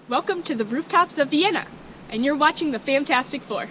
Welcome to the rooftops of Vienna, and you're watching the Fantastic Four.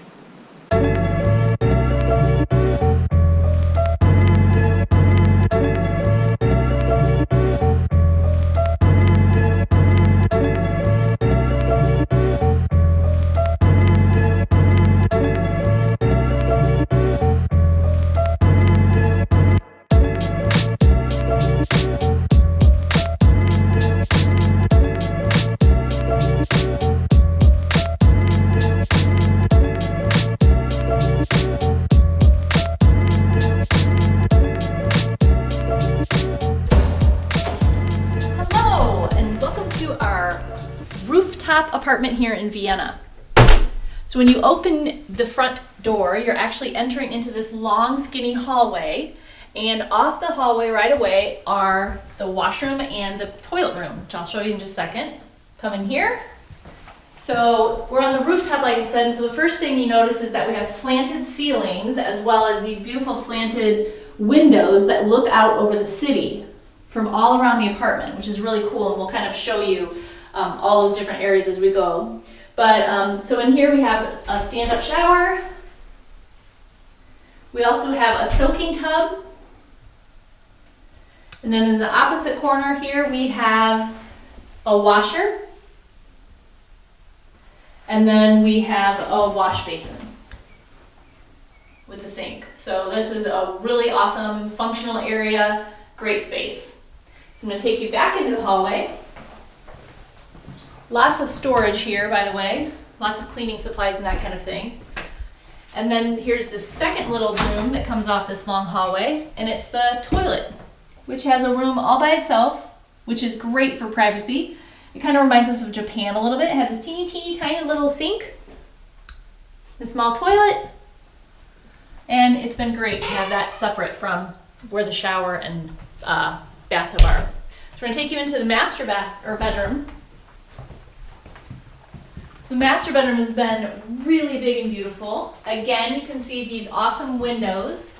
Rooftop apartment here in Vienna. So when you open the front door, you're actually entering into this long skinny hallway, and off the hallway right away are the washroom and the toilet room, which I'll show you in just a second. Come in here. So we're on the rooftop, like I said, and so the first thing you notice is that we have slanted ceilings as well as these beautiful slanted windows that look out over the city from all around the apartment, which is really cool, and we'll kind of show you all those different areas as we go. But so in here we have a stand-up shower. We also have a soaking tub. And then in the opposite corner here we have a washer. And then we have a wash basin with a sink. So this is a really awesome functional area, great space. So I'm going to take you back into the hallway. Lots of storage here, by the way. Lots of cleaning supplies and that kind of thing. And then here's the second little room that comes off this long hallway, and it's the toilet, which has a room all by itself, which is great for privacy. It kind of reminds us of Japan a little bit. It has this teeny tiny little sink, a small toilet, and it's been great to have that separate from where the shower and bathtub are. So we're going to take you into the master bedroom. So the master bedroom has been really big and beautiful. Again, you can see these awesome windows.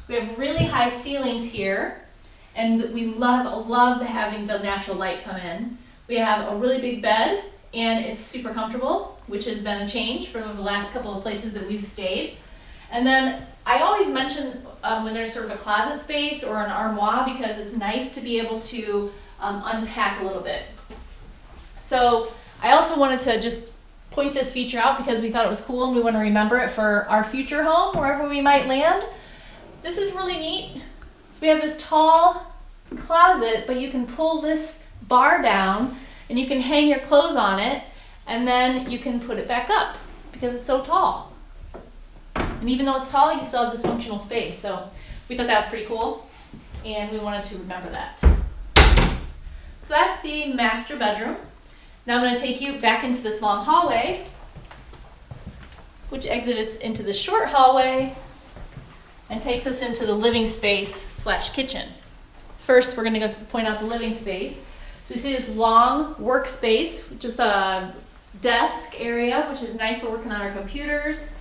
We have really high ceilings here, and we love having the natural light come in. We have a really big bed, and it's super comfortable, which has been a change from the last couple of places that we've stayed. And then I always mention when there's sort of a closet space or an armoire, because it's nice to be able to unpack a little bit. So I also wanted to just point this feature out because we thought it was cool and we want to remember it for our future home, wherever we might land. This is really neat. So we have this tall closet, but you can pull this bar down and you can hang your clothes on it, and then you can put it back up because it's so tall. And even though it's tall, you still have this functional space. So we thought that was pretty cool, and we wanted to remember that. So that's the master bedroom. Now I'm going to take you back into this long hallway, which exits into the short hallway and takes us into the living space / kitchen. First, we're going to go point out the living space. So you see this long workspace, just a desk area, which is nice for working on our computers.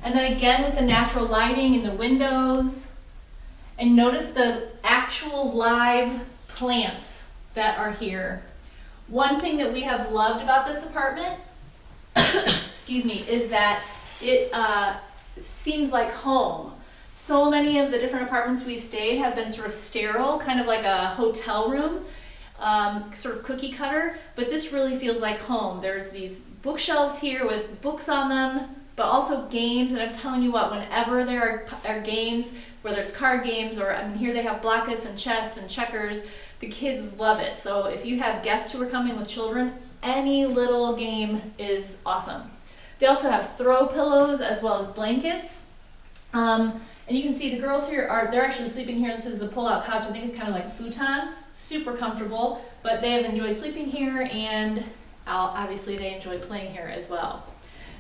And then again with the natural lighting in the windows. And notice the actual live plants that are here. One thing that we have loved about this apartment, excuse me, is that it seems like home. So many of the different apartments we've stayed have been sort of sterile, kind of like a hotel room, sort of cookie cutter, but this really feels like home. There's these bookshelves here with books on them, but also games, and I'm telling you what, whenever there are games, whether it's card games or, I mean, here they have blockers and chess and checkers, the kids love it. So if you have guests who are coming with children, any little game is awesome. They also have throw pillows as well as blankets. And you can see the girls here they're actually sleeping here. This is the pull-out couch. I think it's kind of like a futon. Super comfortable, but they have enjoyed sleeping here, and obviously they enjoy playing here as well.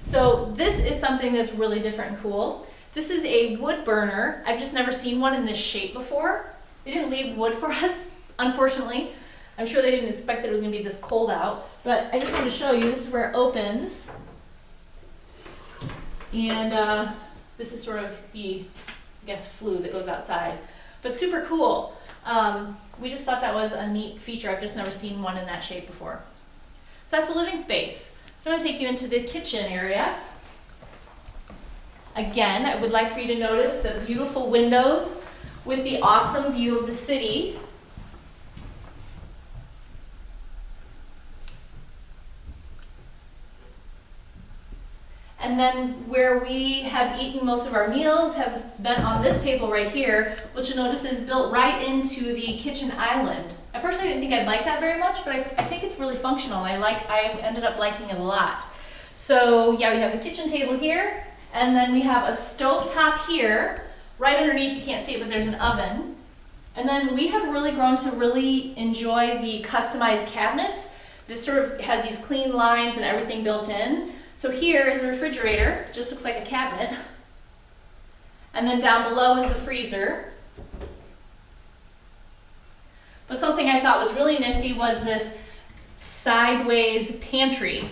So this is something that's really different and cool. This is a wood burner. I've just never seen one in this shape before. They didn't leave wood for us, unfortunately. I'm sure they didn't expect that it was going to be this cold out, but I just want to show you. This is where it opens, and this is sort of the, I guess, flue that goes outside, but super cool. we just thought that was a neat feature. I've just never seen one in that shape before. So that's the living space. So I'm going to take you into the kitchen area. Again, I would like for you to notice the beautiful windows with the awesome view of the city. And then where we have eaten most of our meals have been on this table right here, which you'll notice is built right into the kitchen island. At first I didn't think I'd like that very much, but I think it's really functional. I ended up liking it a lot. So yeah, we have the kitchen table here, and then we have a stove top here. Right underneath, you can't see it, but there's an oven. And then we have really grown to really enjoy the customized cabinets. This sort of has these clean lines and everything built in. So here is a refrigerator, just looks like a cabinet. And then down below is the freezer. But something I thought was really nifty was this sideways pantry.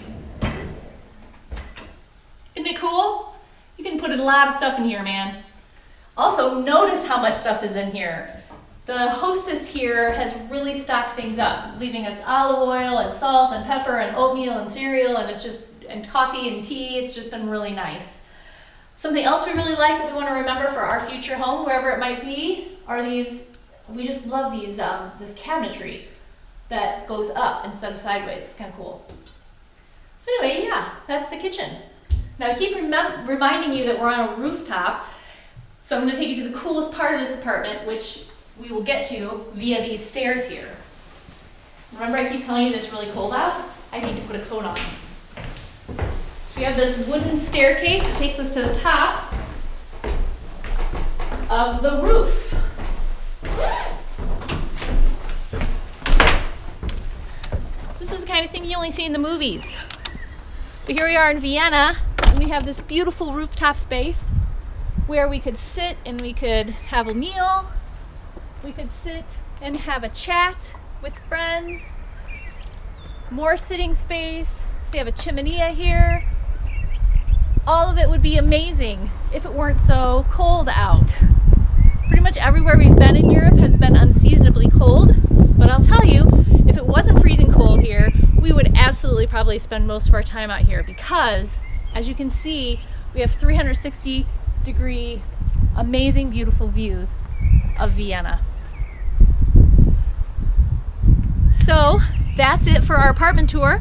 Isn't it cool? You can put a lot of stuff in here, man. Also, notice how much stuff is in here. The hostess here has really stocked things up, leaving us olive oil and salt and pepper and oatmeal and cereal, and coffee and tea. It's just been really nice. Something else we really like that we want to remember for our future home, wherever it might be, are these, we just love these, this cabinetry that goes up instead of sideways. It's kind of cool. So anyway, yeah, that's the kitchen. Now I keep reminding you that we're on a rooftop, so I'm going to take you to the coolest part of this apartment, which we will get to via these stairs here. Remember I keep telling you it's really cold out? I need to put a coat on. We have this wooden staircase that takes us to the top of the roof. So this is the kind of thing you only see in the movies. But here we are in Vienna, and we have this beautiful rooftop space where we could sit and we could have a meal. We could sit and have a chat with friends. More sitting space. We have a chimenea here. All of it would be amazing if it weren't so cold out. Pretty much everywhere we've been in Europe has been unseasonably cold, but I'll tell you, if it wasn't freezing cold here, we would absolutely probably spend most of our time out here because, as you can see, we have 360-degree, amazing, beautiful views of Vienna. So that's it for our apartment tour.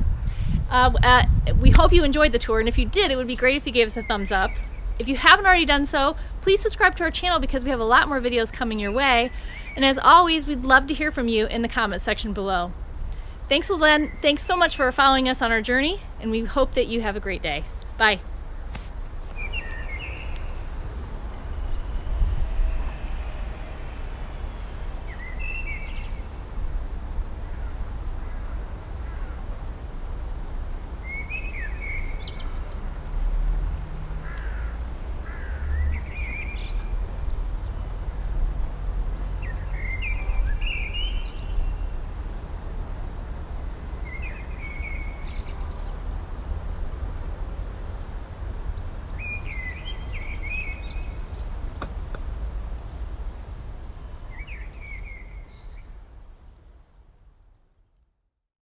We hope you enjoyed the tour, and if you did, it would be great if you gave us a thumbs up. If you haven't already done so, please subscribe to our channel because we have a lot more videos coming your way. And as always, we'd love to hear from you in the comments section below. Thanks so much for following us on our journey, and we hope that you have a great day. Bye.